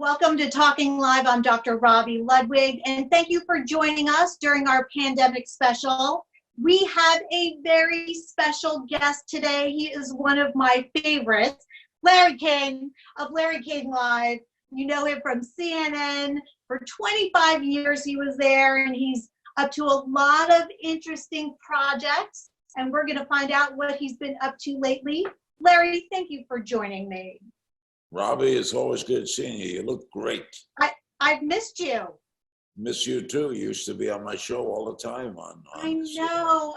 Welcome to Talking Live. I'm Dr. Robi Ludwig, and thank you for joining us during our pandemic special. We have a very special guest today. He is one of my favorites, Larry King of Larry King Live. You know him from CNN. For 25 years he was there, and he's up to a lot of interesting projects, and we're going to find out what he's been up to lately. Larry, thank you for joining me. Robbie, it's always good seeing you. You look great. I've missed you. Miss you too. You used to be on my show all the time. I know.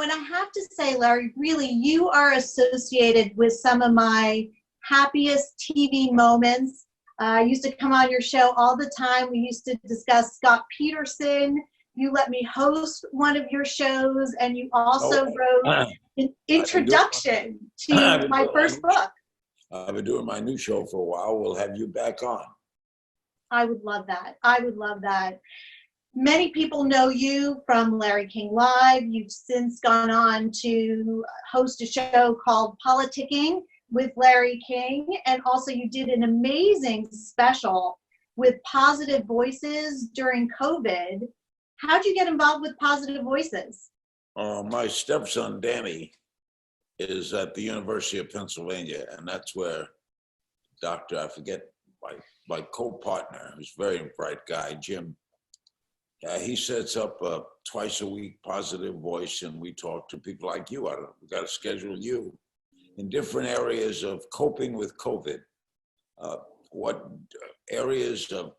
And I have to say, Larry, really, you are associated with some of my happiest TV moments. I used to come on your show all the time. We used to discuss Scott Peterson. You let me host one of your shows, and you also wrote an introduction to my first book. I've been doing my new show for a while. We'll have you back on. I would love that. Many people know you from Larry King Live. You've since gone on to host a show called Politicking with Larry King. And also you did an amazing special with Positive Voices during COVID. How'd you get involved with Positive Voices? My stepson, Danny, is at the University of Pennsylvania, and that's where I forget my co-partner, who's a very bright guy, Jim, he sets up a twice a week Positive Voice, and we talk to people like you. We got to schedule you in different areas of coping with COVID. What areas of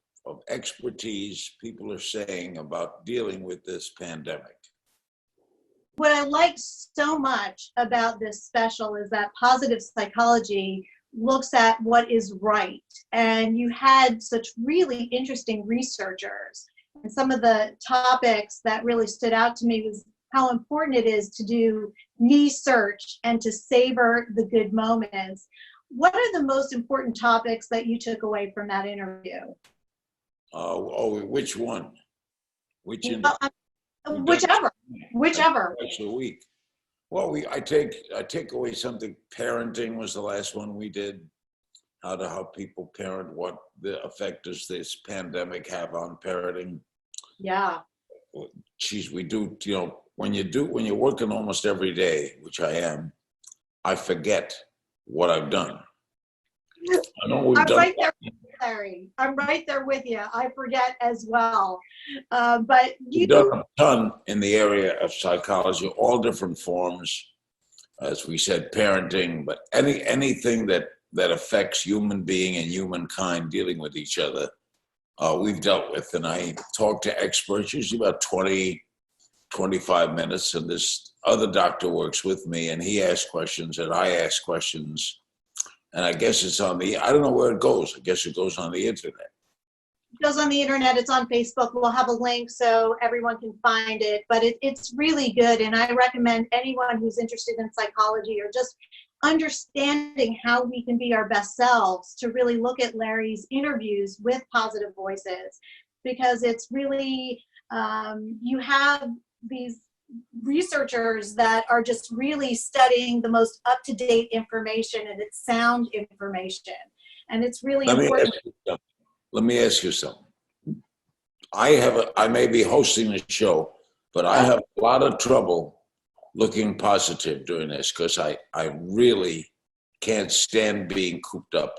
expertise people are saying about dealing with this pandemic. What I like so much about this special is that positive psychology looks at what is right. And you had such really interesting researchers. And some of the topics that really stood out to me was how important it is to do research and to savor the good moments. What are the most important topics that you took away from that interview? Which one? Whichever. Twice a week. Well, I take away something. Parenting was the last one we did. How to help people parent. What the effect does this pandemic have on parenting? Yeah. Geez, we do. When you're working almost every day, which I am, I forget what I've done. I know we've done. Right there, Larry. I'm right there with you. I forget as well. But you've done a ton in the area of psychology, all different forms, as we said, parenting, but anything that affects human being and humankind dealing with each other, we've dealt with. And I talk to experts, usually about 20, 25 minutes, and this other doctor works with me, and he asks questions, and I ask questions. And I guess it's I don't know where it goes. I guess it goes on the internet. It goes on the internet. It's on Facebook. We'll have a link so everyone can find it. But it's really good. And I recommend anyone who's interested in psychology or just understanding how we can be our best selves to really look at Larry's interviews with Positive Voices. Because it's really, you have these researchers that are just really studying the most up-to-date information, and it's sound information, and it's really important. Let me ask you something. I may be hosting a show, but I have a lot of trouble looking positive during this because I really can't stand being cooped up.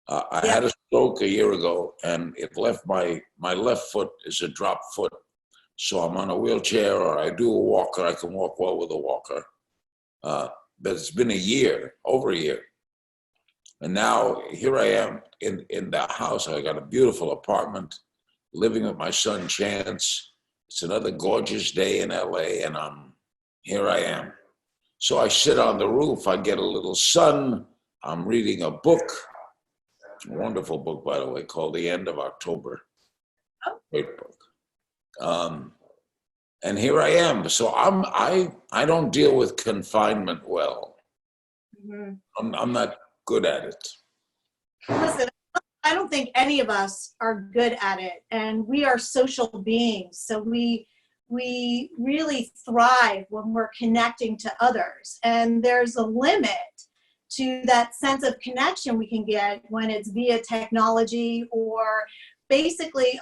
I had a stroke a year ago, and it left my left foot is a drop foot. So I'm on a wheelchair, or I do a walker. I can walk well with a walker. But it's been over a year. And now here I am in the house. I got a beautiful apartment, living with my son, Chance. It's another gorgeous day in LA, and here I am. So I sit on the roof. I get a little sun. I'm reading a book. A wonderful book, by the way, called The End of October. Great book. And here I am. So I don't deal with confinement well. Mm-hmm. I'm not good at it. Listen, I don't think any of us are good at it, and we are social beings. So we really thrive when we're connecting to others, and there's a limit to that sense of connection we can get when it's via technology, or basically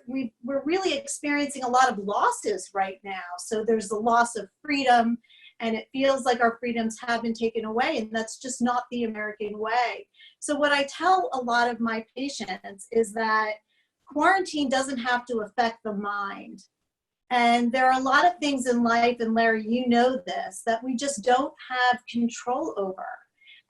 we're really experiencing a lot of losses right now. So there's the loss of freedom, and it feels like our freedoms have been taken away, and that's just not the American way. So what I tell a lot of my patients is that quarantine doesn't have to affect the mind. And there are a lot of things in life, and Larry, you know this, that we just don't have control over.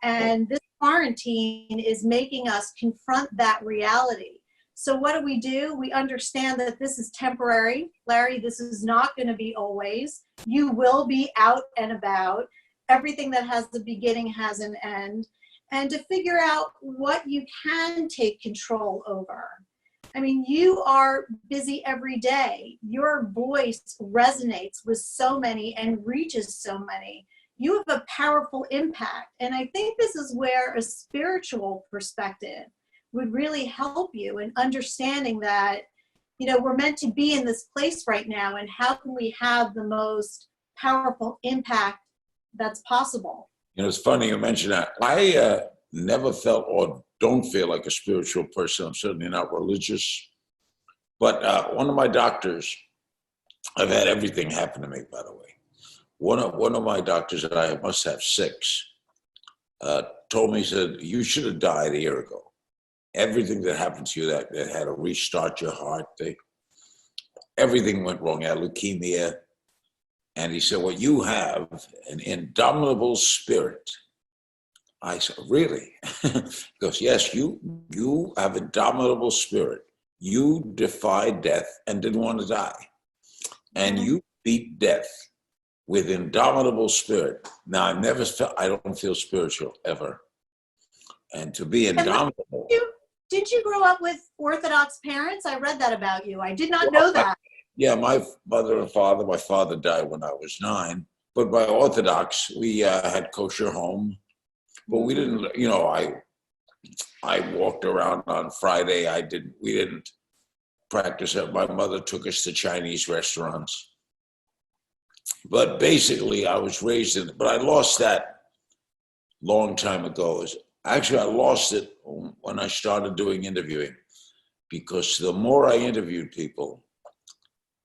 And this quarantine is making us confront that reality. So what do? We understand that this is temporary. Larry, this is not going to be always. You will be out and about. Everything that has a beginning has an end. And to figure out what you can take control over. I mean, you are busy every day. Your voice resonates with so many and reaches so many. You have a powerful impact. And I think this is where a spiritual perspective would really help you in understanding that, you know, we're meant to be in this place right now, and how can we have the most powerful impact that's possible? You know, it's funny you mention that. I never felt or don't feel like a spiritual person. I'm certainly not religious. But one of my doctors, I've had everything happen to me, by the way. One of my doctors, and I must have 6, told me, he said, you should have died a year ago. Everything that happened to you that had to restart your heart, everything went wrong. You had leukemia. And he said, well, you have an indomitable spirit. I said, really? He goes, yes, you have indomitable spirit. You defied death and didn't want to die. And you beat death with indomitable spirit. Now, I don't feel spiritual ever. And to be indomitable. Did you grow up with Orthodox parents? I read that about you. I did not know that. Yeah, my mother and father, my father died when I was 9, but by Orthodox, we had kosher home, but we didn't, you know, I walked around on Friday. We didn't practice it. My mother took us to Chinese restaurants. But basically, I was raised in it, but I lost that long time ago. Actually, I lost it when I started doing interviewing, because the more I interviewed people,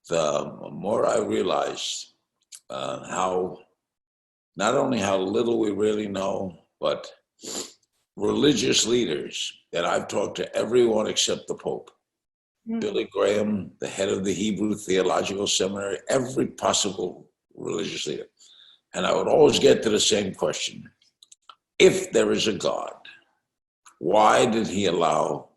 the more I realized how, not only how little we really know, but religious leaders, that I've talked to everyone except the Pope, Billy Graham, the head of the Hebrew Theological Seminary, every possible religious leader. And I would always get to the same question. If there is a God, why did he allow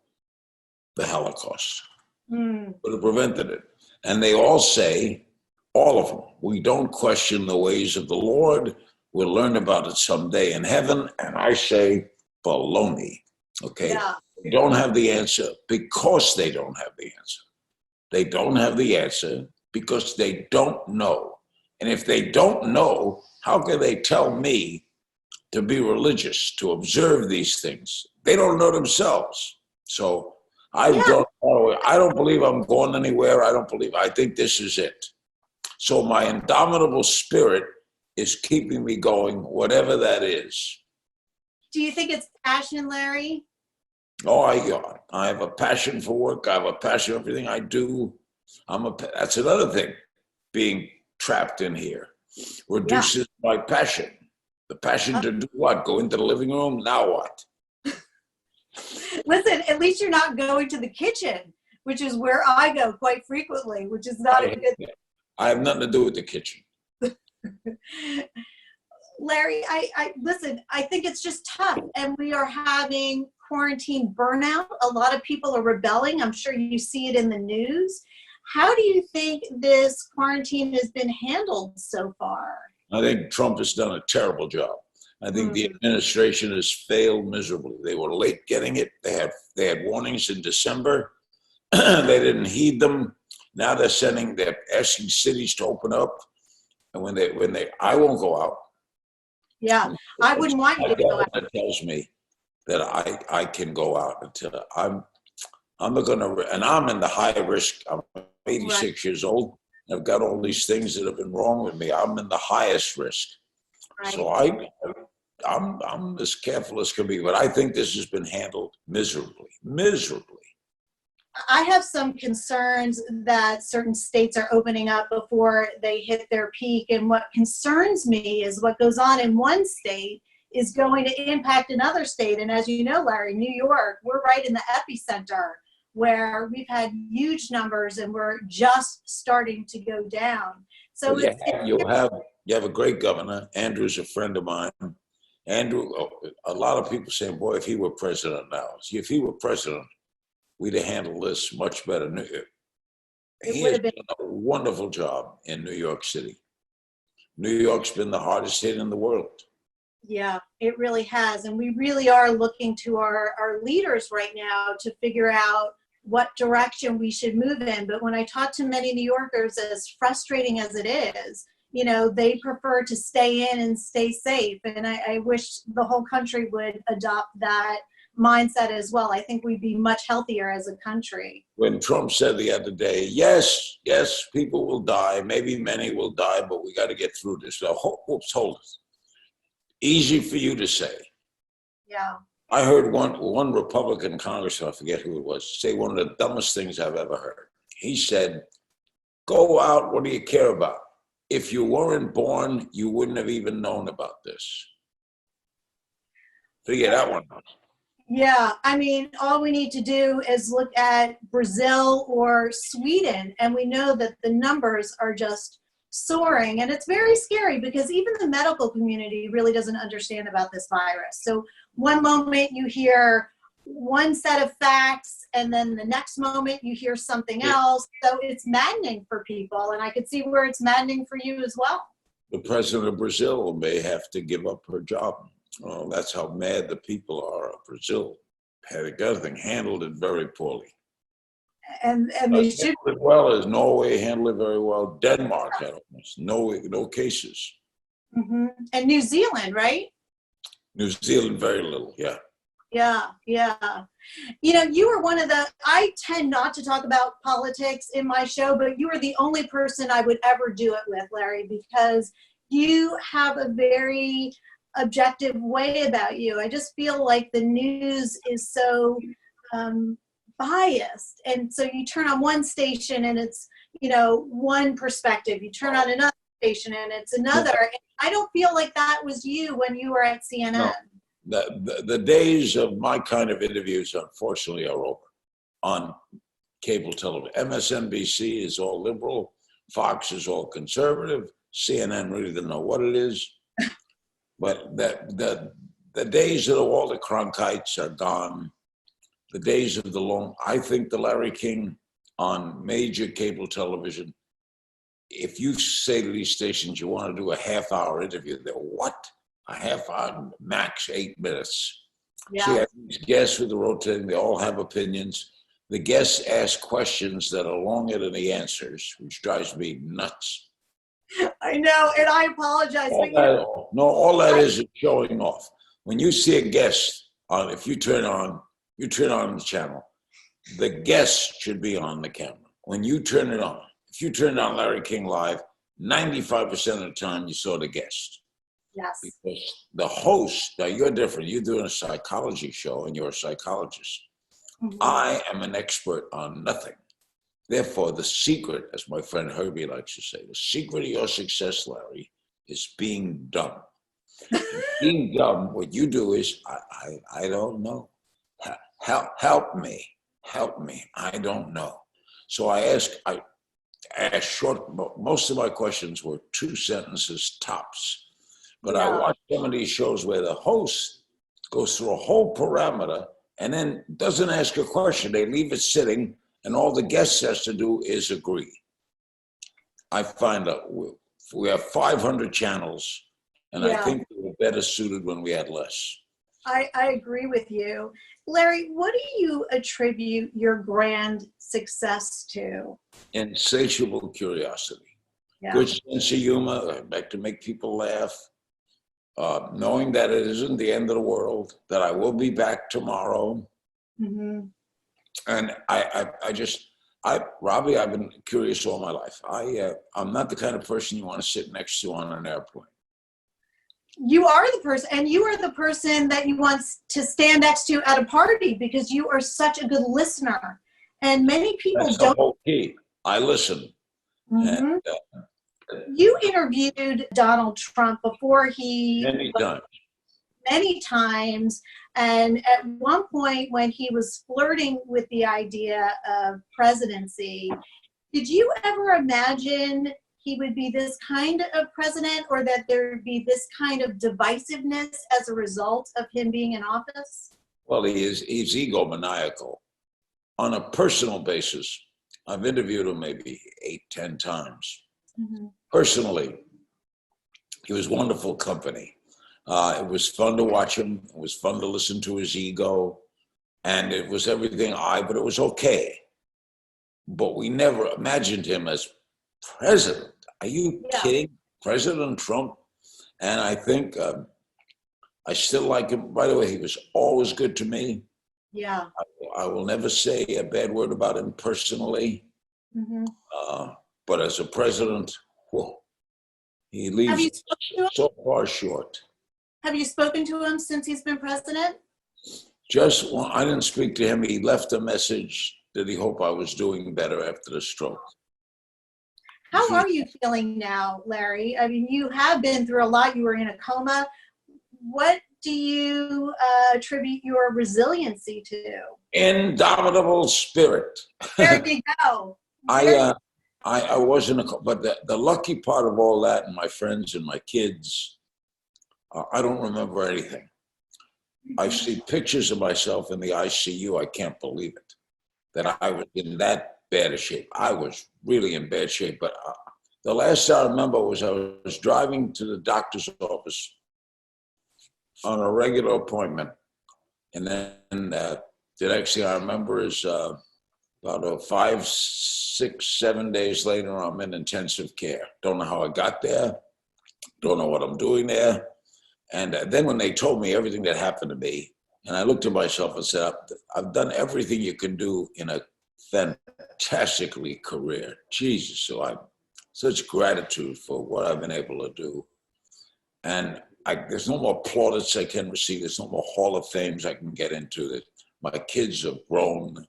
the Holocaust? Would have prevented it. And they all say, all of them, we don't question the ways of the Lord. We'll learn about it someday in heaven. And I say, baloney, okay? Yeah. They don't have the answer because they don't have the answer. They don't have the answer because they don't know. And if they don't know, how can they tell me to be religious, to observe these things? They don't know themselves. So I don't believe I'm going anywhere. I think this is it. So my indomitable spirit is keeping me going, whatever that is. Do you think it's passion, Larry? Oh, I have a passion for work. I have a passion for everything I do. That's another thing, being trapped in here reduces my passion. The passion to do what? Go into the living room? Now what? Listen, at least you're not going to the kitchen, which is where I go quite frequently, which is not a good thing. I have nothing to do with the kitchen. Larry, listen, I think it's just tough, and we are having quarantine burnout. A lot of people are rebelling. I'm sure you see it in the news. How do you think this quarantine has been handled so far? I think Trump has done a terrible job. I think the administration has failed miserably. They were late getting it. They had warnings in December. They didn't heed them. Now they're asking cities to open up. And I won't go out. Yeah, I wouldn't want you to go out. That tells me that I can go out until I'm and I'm in the high risk. I'm 86 years old. I've got all these things that have been wrong with me. I'm in the highest risk. Right. So I'm as careful as can be, but I think this has been handled miserably, miserably. I have some concerns that certain states are opening up before they hit their peak. And what concerns me is what goes on in one state is going to impact another state. And as you know, Larry, New York, we're right in the epicenter where we've had huge numbers and we're just starting to go down. So Well, you have a great governor. Andrew's a friend of mine. Andrew, a lot of people say, boy, if he were president now, see, if he were president, we'd have handled this much better. He has done a wonderful job in New York City. New York's been the hardest hit in the world. Yeah, it really has. And we really are looking to our leaders right now to figure out what direction we should move in. But when I talk to many New Yorkers, as frustrating as it is, you know, they prefer to stay in and stay safe. And I wish the whole country would adopt that mindset as well. I think we'd be much healthier as a country. When Trump said the other day, yes, people will die, maybe many will die, but we got to get through this. So, hold it. Easy for you to say. Yeah. I heard one Republican congressman, I forget who it was, say one of the dumbest things I've ever heard. He said, go out, what do you care about? If you weren't born, you wouldn't have even known about this. Figure that one out. Yeah, I mean, all we need to do is look at Brazil or Sweden, and we know that the numbers are just soaring. And it's very scary because even the medical community really doesn't understand about this virus. So one moment you hear one set of facts, and then the next moment you hear something else. So it's maddening for people, and I could see where it's maddening for you as well. The president of Brazil may have to give up her job. Oh, that's how mad the people are of Brazil. Had the other thing handled it very poorly. And they should. As well as Norway handled it very well. Denmark had almost no cases. Mm-hmm. And New Zealand, right? New Zealand, very little, yeah. Yeah. You know, you were one of the, I tend not to talk about politics in my show, but you are the only person I would ever do it with, Larry, because you have a very objective way about you. I just feel like the news is so biased. And so you turn on one station and it's, you know, one perspective. You turn on another station and it's another. And I don't feel like that was you when you were at CNN. No. The days of my kind of interviews, unfortunately, are over on cable television. MSNBC is all liberal. Fox is all conservative. CNN really doesn't know what it is. But the days of all the Cronkites are gone. The days of I think the Larry King on major cable television, if you say to these stations you want to do a half-hour interview, they're what? A half hour, max 8 minutes. Yeah. So you have these guests with the rotating, they all have opinions. The guests ask questions that are longer than the answers, which drives me nuts. I know, and I apologize. All that is showing off. When you see a guest if you turn on the channel, the guest should be on the camera. When you turn it on, if you turn on Larry King Live, 95% of the time you saw the guest. Yes. Because the host, now you're different. You're doing a psychology show and you're a psychologist. Mm-hmm. I am an expert on nothing. Therefore, the secret, as my friend Herbie likes to say, the secret of your success, Larry, is being dumb. Being dumb, what you do is, I don't know. Help me. I don't know. So I ask short, most of my questions were 2 sentences tops. But I watch some of these shows where the host goes through a whole parameter and then doesn't ask a question. They leave it sitting, and all the guest has to do is agree. I find that we have 500 channels, and I think we were better suited when we had less. I agree with you. Larry, what do you attribute your grand success to? Insatiable curiosity. Good sense of humor. I like to make people laugh. Knowing that it isn't the end of the world, that I will be back tomorrow. Mm-hmm. And Robbie, I've been curious all my life. I'm not the kind of person you want to sit next to on an airplane. you are the person, and you are the person that you want to stand next to at a party because you are such a good listener. And many people That's don't. the whole key. I listen. Mhm. And, You interviewed Donald Trump before he many times. many times, and at one point when he was flirting with the idea of presidency, did you ever imagine he would be this kind of president, or that there would be this kind of divisiveness as a result of him being in office? Well, he's egomaniacal. On a personal basis, I've interviewed him maybe 8, 10 times. Mm-hmm. Personally, he was wonderful company. It was fun to watch him. It was fun to listen to his ego. And it was everything but it was okay. But we never imagined him as president. Are you kidding? President Trump? And I think I still like him. By the way, he was always good to me. Yeah. I will never say a bad word about him personally. Mm-hmm. But as a president, whoa, he leaves so far short. Have you spoken to him since he's been president? Just, well, I didn't speak to him. He left a message that he hoped I was doing better after the stroke. How are you feeling now, Larry? I mean, you have been through a lot. You were in a coma. What do you attribute your resiliency to? Indomitable spirit. There you go. I wasn't, but the lucky part of all that, and my friends and my kids, I don't remember anything. I see pictures of myself in the ICU. I can't believe it, that I was in that bad a shape. I was really in bad shape. But the last I remember was I was driving to the doctor's office on a regular appointment. And then the next thing I remember is about 5, 6, 7 days later, I'm in intensive care. Don't know how I got there. Don't know what I'm doing there. And then when they told me everything that happened to me, and I looked at myself and said, I've done everything you can do in a fantastically career. Jesus, so I such gratitude for what I've been able to do. And there's no more plaudits I can receive. There's no more Hall of Fames I can get into. That my kids have grown.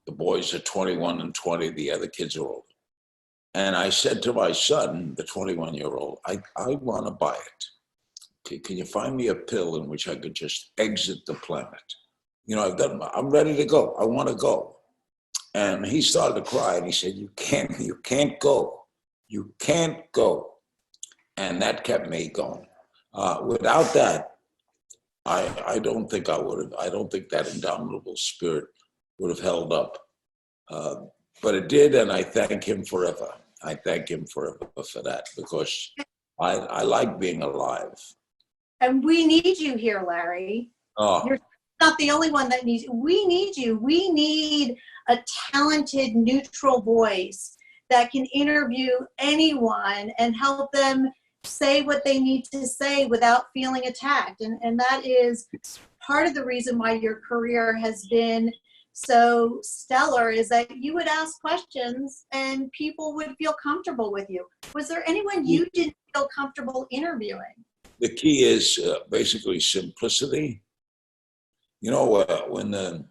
The boys are 21 and 20. The other kids are older. And I said to my son, the 21-year-old, I want to buy it. Can you find me a pill in which I could just exit the planet? You know, I'm ready to go. I want to go. And he started to cry and he said, you can't go. You can't go. And that kept me going. Without that, I don't think I would have. I don't think that indomitable spirit would have held up. But it did, and I thank him forever. I thank him forever for that, because I like being alive. And we need you here, Larry. Oh. You're not the only one that needs you. We need you. We need a talented, neutral voice that can interview anyone and help them say what they need to say without feeling attacked. And that is part of the reason why your career has been so stellar, is that you would ask questions and people would feel comfortable with you. Was there anyone you didn't feel comfortable interviewing? The key is basically simplicity. You know, when the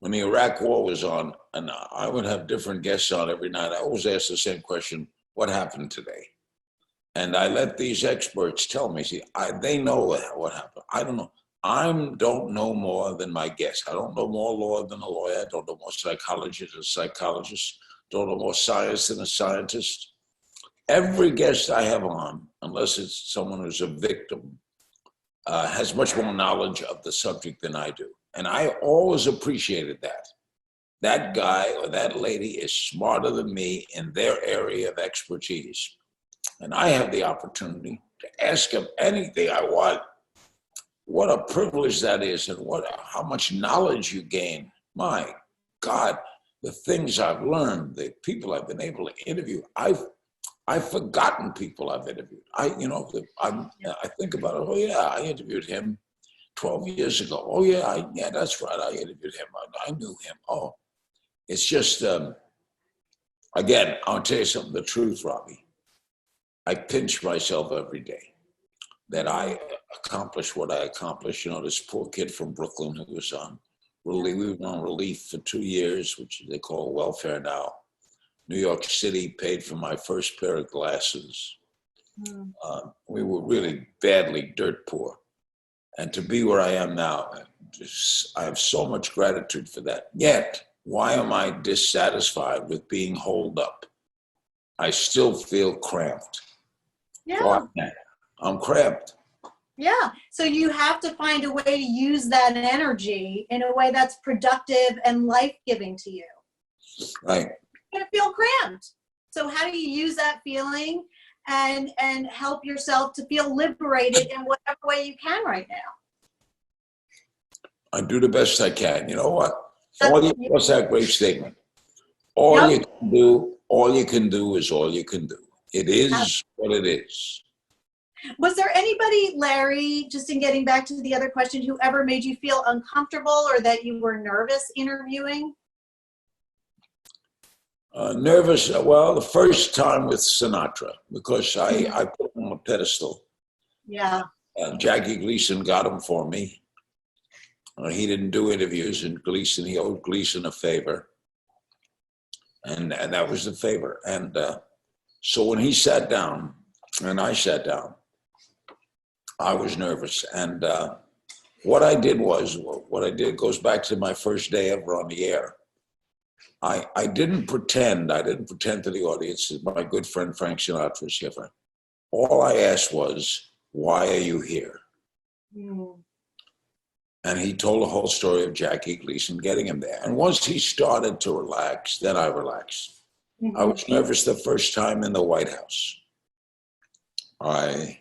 Iraq War was on, and I would have different guests on every night, I always ask the same question: what happened today? And I let these experts tell me. See, they know what happened. I don't know. I don't know more than my guests. I don't know more law than a lawyer. I don't know more psychology than a psychologist. Don't know more science than a scientist. Every guest I have on, unless it's someone who's a victim, has much more knowledge of the subject than I do. And I always appreciated that. That guy or that lady is smarter than me in their area of expertise. And I have the opportunity to ask them anything I want. What a privilege that is, and how much knowledge you gain. My God, the things I've learned, the people I've been able to interview. I've forgotten people I've interviewed. I think about it. Oh yeah, I interviewed him 12 years ago. Oh yeah, that's right. I interviewed him. I knew him. Oh, it's just, again, I'll tell you something, the truth, Robbie. I pinch myself every day. that I accomplished what I accomplished. You know, this poor kid from Brooklyn who was on relief, we were on relief for 2 years, which they call welfare now. New York City paid for my first pair of glasses. We were really badly dirt poor. And to be where I am now, I have so much gratitude for that. Yet, why am I dissatisfied with being holed up? I still feel cramped. Yeah. Why? I'm cramped. Yeah. So you have to find a way to use that energy in a way that's productive and life-giving to you. Right. You're going to feel cramped. So how do you use that feeling and help yourself to feel liberated in whatever way you can right now? I do the best I can. You know what? What's that great statement? All you can do is all you can do. It is what it is. Was there anybody, Larry, just in getting back to the other question, who ever made you feel uncomfortable or that you were nervous interviewing? Nervous, well, the first time with Sinatra, because I put him on a pedestal. Yeah. Jackie Gleason got him for me. He didn't do interviews, and he owed Gleason a favor. And that was the favor. And so when he sat down and I sat down, I was nervous. And what I did goes back to my first day ever on the air. I didn't pretend to the audience that my good friend Frank Sinatra was here. All I asked was, why are you here? And he told the whole story of Jackie Gleason getting him there. And once he started to relax, then I relaxed. I was nervous the first time in the White House. I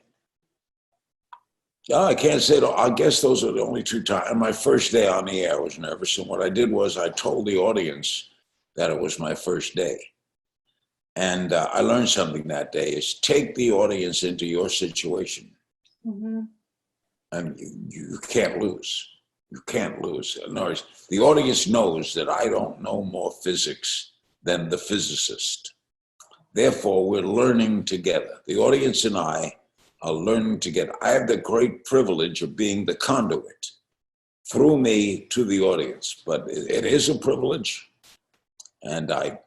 can't say, I guess those are the only two times. And my first day on the air, I was nervous. And what I did was I told the audience that it was my first day. And I learned something that day is take the audience into your situation. And you can't lose. You can't lose. In other words, the audience knows that I don't know more physics than the physicist. Therefore, we're learning together. The audience and I are learning together. I have the great privilege of being the conduit through me to the audience, but it is a privilege. And I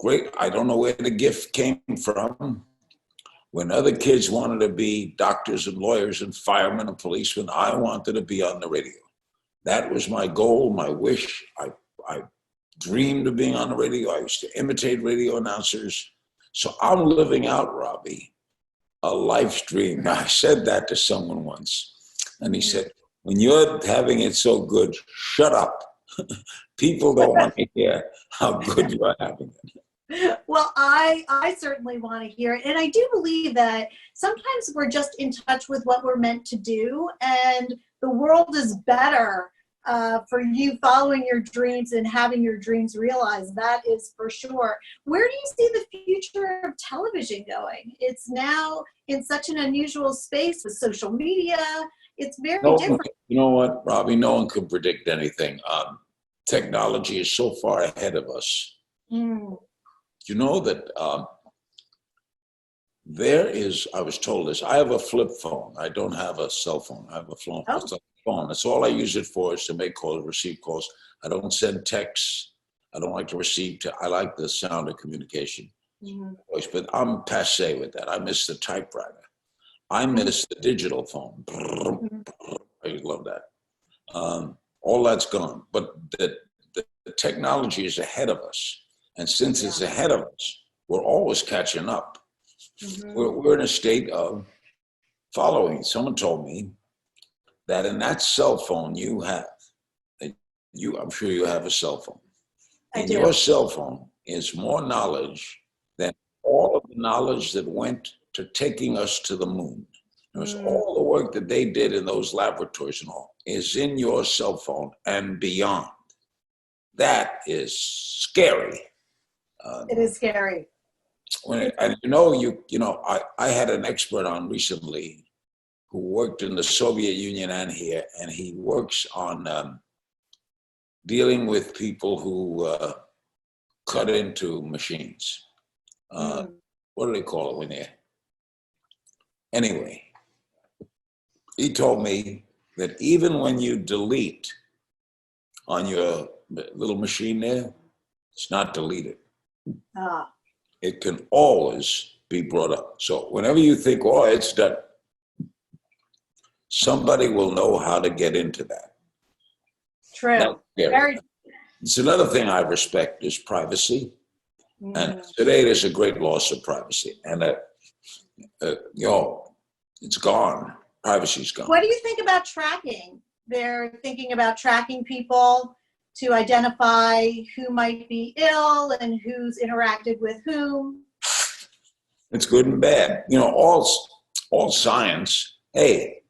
don't know where the gift came from. When other kids wanted to be doctors and lawyers and firemen and policemen, I wanted to be on the radio. That was my goal, my wish. I dreamed of being on the radio. I used to imitate radio announcers. So I'm living out, Robbie, a life's dream. I said that to someone once. And he said, when you're having it so good, shut up. People don't want to hear how good you are having it. Well, I certainly want to hear it. And I do believe that sometimes we're just in touch with what we're meant to do. And the world is better for you following your dreams and having your dreams realized. That is for sure. Where do you see the future of television going? It's now in such an unusual space with social media. It's very different. You know what, Robbie? No one can predict anything. Technology is so far ahead of us. You know that I was told this, I have a flip phone. I don't have a cell phone. I have a phone. It's a phone. That's all I use it for is to make calls, receive calls. I don't send texts. I don't like to receive. I like the sound of communication. But I'm passé with that. I miss the typewriter. I miss the digital phone. I love that. All that's gone. But the technology is ahead of us. And since it's ahead of us, we're always catching up. We're in a state of following. Someone told me that in that cell phone you have, I'm sure you have a cell phone. In your cell phone is more knowledge than all of the knowledge that went to taking us to the moon. It was all the work that they did in those laboratories and all is in your cell phone and beyond. That is scary. It is scary. I had an expert on recently who worked in the Soviet Union and here, and he works on dealing with people who cut into machines. What do they call it when they're? Anyway, he told me that even when you delete on your little machine there, it's not deleted. Ah, It can always be brought up. So whenever you think, oh, it's done, somebody will know how to get into that. true. Very. It's another thing I respect is privacy. And today there's a great loss of privacy. And, it's gone. Privacy's gone. What do you think about tracking? They're thinking about tracking people to identify who might be ill and who's interacted with whom. It's good and bad. All science, hey,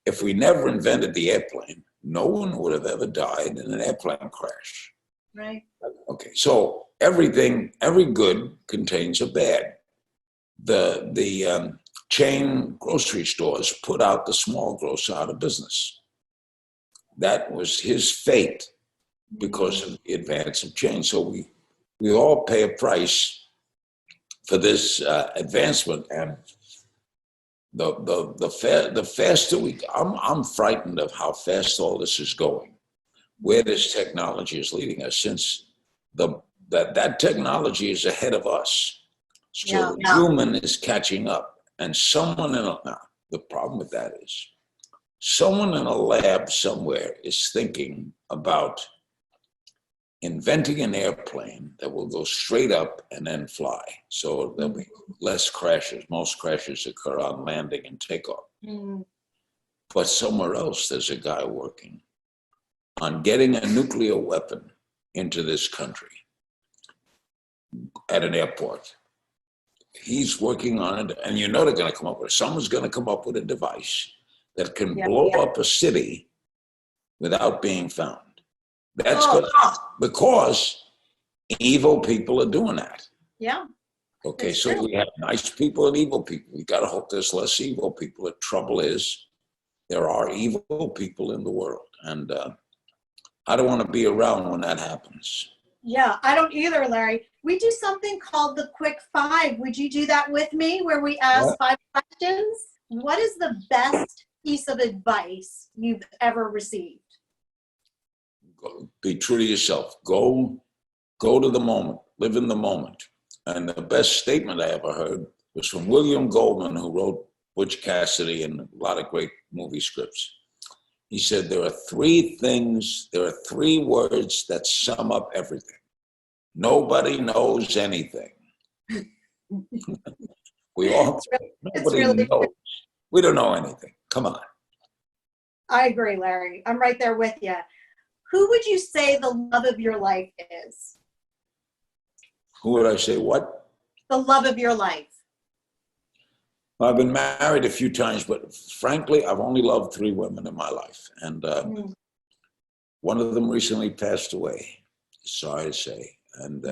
if we never invented the airplane, no one would have ever died in an airplane crash. Right. Okay, so every good contains a bad. The chain grocery stores put out the small grocer out of business. That was his fate because of the advance of change. So we all pay a price for this advancement, and the faster I'm frightened of how fast all this is going, where this technology is leading us, since that technology is ahead of us. So the human is catching up, and the problem with that is someone in a lab somewhere is thinking about inventing an airplane that will go straight up and then fly. So there'll be less crashes. Most crashes occur on landing and takeoff. But somewhere else, there's a guy working on getting a nuclear weapon into this country at an airport. He's working on it, and they're going to come up with it. Someone's going to come up with a device that can blow up a city without being found. That's because evil people are doing that. Yeah. Okay, so we have nice people and evil people. We got to hope there's less evil people. The trouble is, there are evil people in the world, and I don't want to be around when that happens. Yeah, I don't either, Larry. We do something called the Quick Five. Would you do that with me, where we ask 5 questions? What is the best piece of advice you've ever received? Be true to yourself. Go to the moment. Live in the moment. And the best statement I ever heard was from William Goldman, who wrote Butch Cassidy and a lot of great movie scripts. He said, there are 3 words that sum up everything. Nobody knows anything. Nobody knows. We don't know anything. Come on. I agree, Larry. I'm right there with you. Who would you say the love of your life is? Who would I say what? The love of your life. I've been married a few times, but frankly, I've only loved 3 women in my life. And one of them recently passed away, sorry to say. And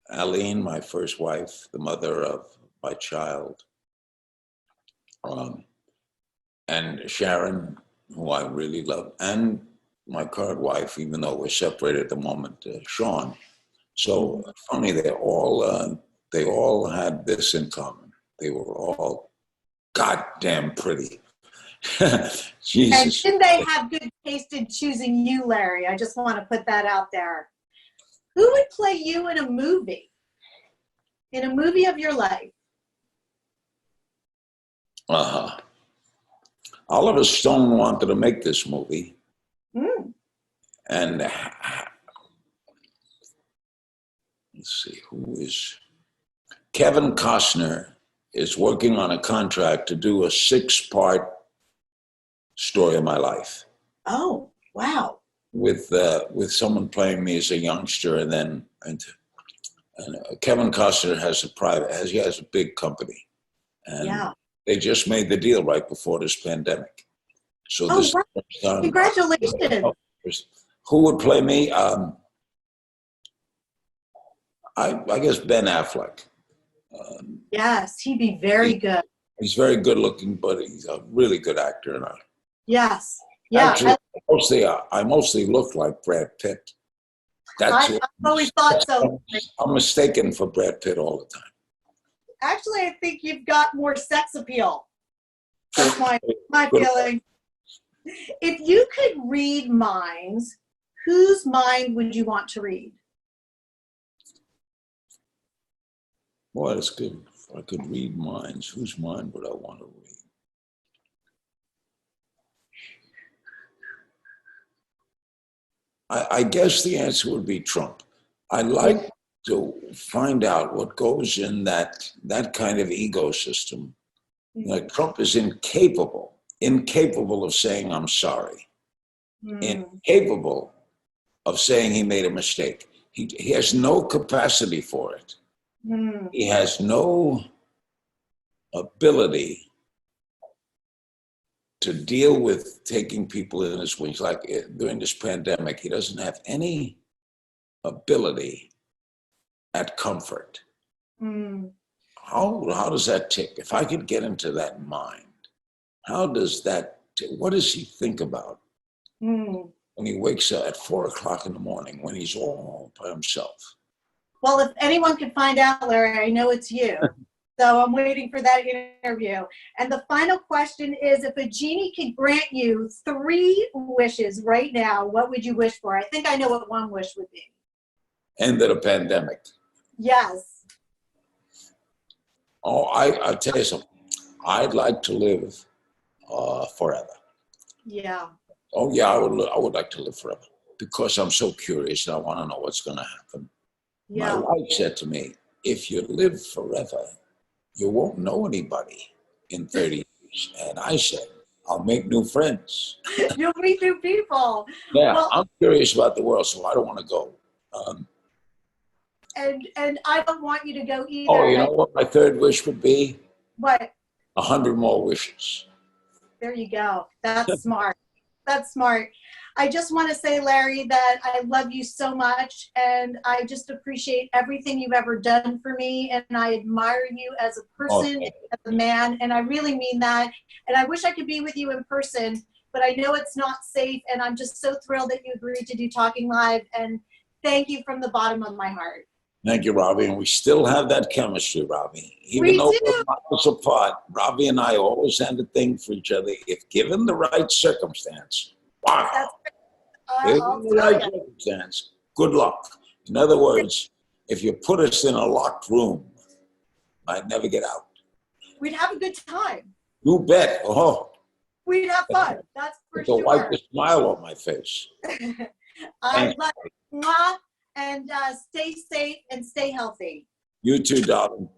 Aline, my first wife, the mother of my child, and Sharon, who I really love, and my current wife, even though we're separated at the moment, Sean. So funny, they all had this in common. They were all goddamn pretty. Jesus. And didn't they have good taste in choosing you, Larry? I just want to put that out there. Who would play you in a movie? In a movie of your life? Oliver Stone wanted to make this movie. And let's see, Kevin Costner is working on a contract to do a 6-part story of my life. Oh, wow. With someone playing me as a youngster, and Kevin Costner has a big company, and they just made the deal right before this pandemic. So wow. Congratulations. Who would play me? I guess Ben Affleck. Yes, he'd be very good. He's very good looking, but he's a really good actor. And yes. Yeah. Actually, I mostly look like Brad Pitt. I've always thought so. I'm mistaken for Brad Pitt all the time. Actually, I think you've got more sex appeal. That's my feeling. If you could read minds, whose mind would you want to read? Boy, that's good. If I could read minds, whose mind would I want to read? I guess the answer would be Trump. I like to find out what goes in that kind of ecosystem. Like Trump is incapable of saying I'm sorry, incapable of saying he made a mistake. He has no capacity for it. He has no ability to deal with taking people in his wings. Like during this pandemic, he doesn't have any ability at comfort. How does that tick? If I could get into that mind, what does he think about when he wakes up at 4 o'clock in the morning when he's all by himself? Well, if anyone could find out, Larry, I know it's you. So I'm waiting for that interview. And the final question is, if a genie could grant you 3 wishes right now, what would you wish for? I think I know what one wish would be. End of the pandemic. Yes. Oh, I'll tell you something. I'd like to live forever. Yeah. Oh, yeah, I would like to live forever because I'm so curious and I want to know what's going to happen. Yeah. My wife said to me, if you live forever, you won't know anybody in 30 years. And I said, I'll make new friends. You'll meet new people. Yeah, well, I'm curious about the world, so I don't want to go. And I don't want you to go either. Oh, you know what my 3rd wish would be? What? 100 more wishes. There you go. That's smart. That's smart. I just want to say, Larry, that I love you so much, and I just appreciate everything you've ever done for me, and I admire you as a person, as a man, and I really mean that. And I wish I could be with you in person, but I know it's not safe, and I'm just so thrilled that you agreed to do Talking Live, and thank you from the bottom of my heart. Thank you, Robbie. And we still have that chemistry, Robbie. Even though we're miles apart, Robbie and I always had a thing for each other if given the right circumstance. Wow. Given the right circumstance, good luck. In other words, if you put us in a locked room, I'd never get out. We'd have a good time. You bet. Oh. We'd have fun. That's for sure. To wipe the smile off my face. I love you. And stay safe and stay healthy. You too, darling.